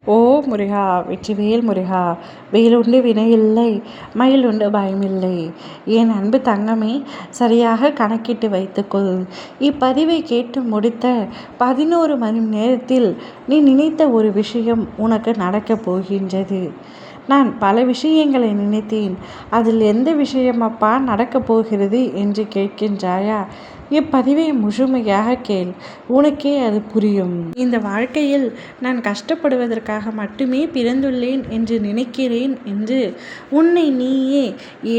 ஓ முருகா! வெற்றிவேல் முருகா! வேலுண்டு வினையில்லை, மயிலுண்டு பயமில்லை. என் அன்பு தங்கமே, சரியாக கணக்கிட்டு வைத்துக்கொள். இப்பதிவை கேட்டு முடித்த 11 மணி நேரத்தில் நீ நினைத்த ஒரு விஷயம் உனக்கு நடக்கப் போகின்றது. நான் பல விஷயங்களை நினைத்தேன். அதில் எந்த விஷயமப்பா நடக்கப் போகிறது என்று கேட்கின்றாயா? இப்பதிவை முழுமையாக கேள், உனக்கே அது புரியும். இந்த வாழ்க்கையில் நான் கஷ்டப்படுவதற்காக மட்டுமே பிறந்துள்ளேன் என்று நினைக்கிறேன் என்று உன்னை நீயே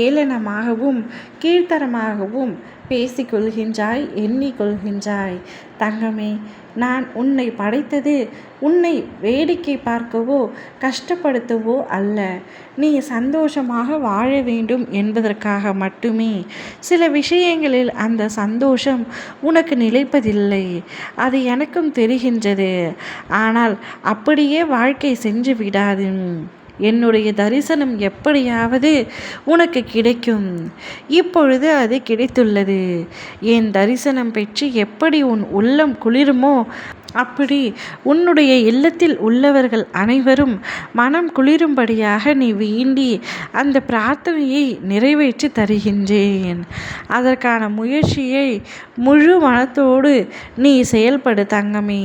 ஏளனமாகவும் கீழ்த்தரமாகவும் பேசிக்கொள்கின்றாய், எண்ணிக்கொள்கின்றாய். தங்கமே, நான் உன்னை படைத்தது உன்னை வேடிக்கை பார்க்கவோ கஷ்டப்படுத்தவோ அல்ல. நீ சந்தோஷமாக வாழ வேண்டும் என்பதற்காக மட்டுமே. சில விஷயங்களில் அந்த சந்தோஷம் உனக்கு நிலைப்பதில்லை, அது எனக்கும் தெரிகின்றது. ஆனால் அப்படியே வாழ்க்கை சென்று விடாது. என்னுடைய தரிசனம் எப்படியாவது உனக்கு கிடைக்கும். இப்பொழுது அது கிடைத்துள்ளது. என் தரிசனம் பெற்று எப்படி உன் உள்ளம் குளிருமோ அப்படி உன்னுடைய இல்லத்தில் உள்ளவர்கள் அனைவரும் மனம் குளிரும்படியாக நீ வேண்டி அந்த பிரார்த்தனையை நிறைவேற்றி தருகின்றேன். அதற்கான முயற்சியை முழு மனத்தோடு நீ செயல்படு தங்கமே.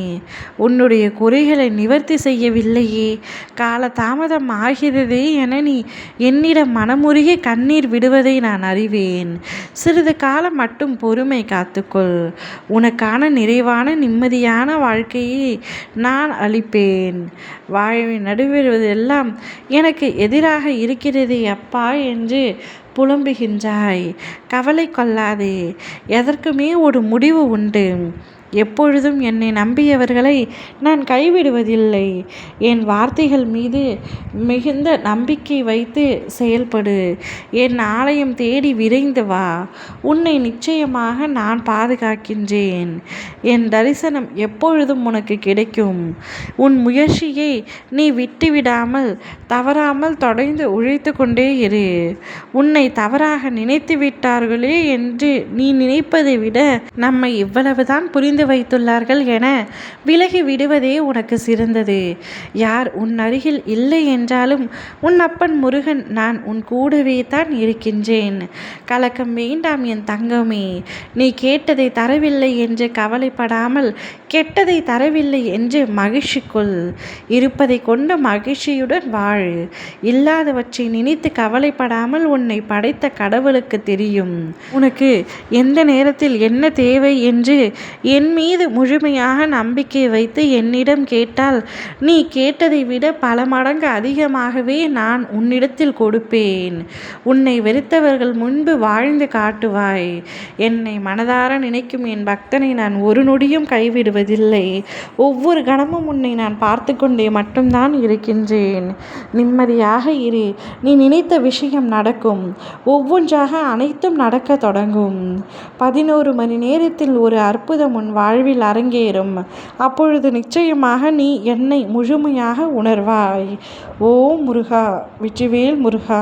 உன்னுடைய குறைகளை நிவர்த்தி செய்யவில்லையே, காலதாமதம் ஆகிறதே என நீ என்னிடம் மனமுருகி கண்ணீர் விடுவதை நான் அறிவேன். சிறிது காலம் மட்டும் பொறுமை காத்துக்கொள். உனக்கான நிறைவான நிம்மதியான வாழ்க்கையை நான் அளிப்பேன். வாழ்வில் நடைபெறுவதெல்லாம் எனக்கு எதிராக இருக்கிறதே அப்பா என்று புலம்புகின்றாய். கவலை கொள்ளாதே, எதற்குமே ஒரு முடிவு உண்டு. எப்பொழுதும் என்னை நம்பியவர்களை நான் கைவிடுவதில்லை. என் வார்த்தைகள் மீது மிகுந்த நம்பிக்கை வைத்து செயல்படு. என் ஆலயம் தேடி விரைந்து வா. உன்னை நிச்சயமாக நான் பாதுகாக்கின்றேன். என் தரிசனம் எப்பொழுதும் உனக்கு கிடைக்கும். உன் முயற்சியை நீ விட்டுவிடாமல் தவறாமல் தொடர்ந்து உழைத்து கொண்டே இரு. உன்னை தவறாக நினைத்து விட்டார்களே என்று நீ நினைப்பதை விட நம்மை இவ்வளவுதான் புரிந்து வைத்துள்ளார்கள் என விலகி விடுவதே உனக்கு சிறந்தது. யார் உன் அருகில் இல்லை என்றாலும் உன் அப்பன் முருகன் நான் உன் கூடவே தான் இருக்கின்றேன். கலக்கம் வேண்டாம் என் தங்கமே. நீ கேட்டதை தரவில்லை என்று கவலைப்படாமல் கெட்டதை தரவில்லை என்று மகிழ்ச்சி கொள். இருப்பதை கொண்டு மகிழ்ச்சியுடன் வாழ். இல்லாதவற்றை நினைத்து கவலைப்படாமல் உன்னை படைத்த கடவுளுக்கு தெரியும் உனக்கு எந்த நேரத்தில் என்ன தேவை என்று. என் மீது முழுமையாக நம்பிக்கை வைத்து என்னிடம் கேட்டால் நீ கேட்டதை விட பல மடங்கு அதிகமாகவே நான் உன்னிடத்தில் கொடுப்பேன். உன்னை வெறுத்தவர்கள் முன்பு வாழ்ந்து காட்டுவாய். என்னை மனதார நினைக்கும் என் பக்தனை நான் ஒரு நொடியும் கைவிடுவதில்லை. ஒவ்வொரு கணமும் உன்னை நான் பார்த்து கொண்டே மட்டும்தான் இருக்கின்றேன். நிம்மதியாக இரு. நீ நினைத்த விஷயம் நடக்கும். ஒவ்வொன்றாக அனைத்தும் நடக்க தொடங்கும். 11 மணி நேரத்தில் ஒரு அற்புதம் உன் வாழ்வில் அரங்கேறும். அப்பொழுது நிச்சயமாக நீ என்னை முழுமையாக உணர்வாய். ஓ முருகா! வெற்றிவேல் முருகா!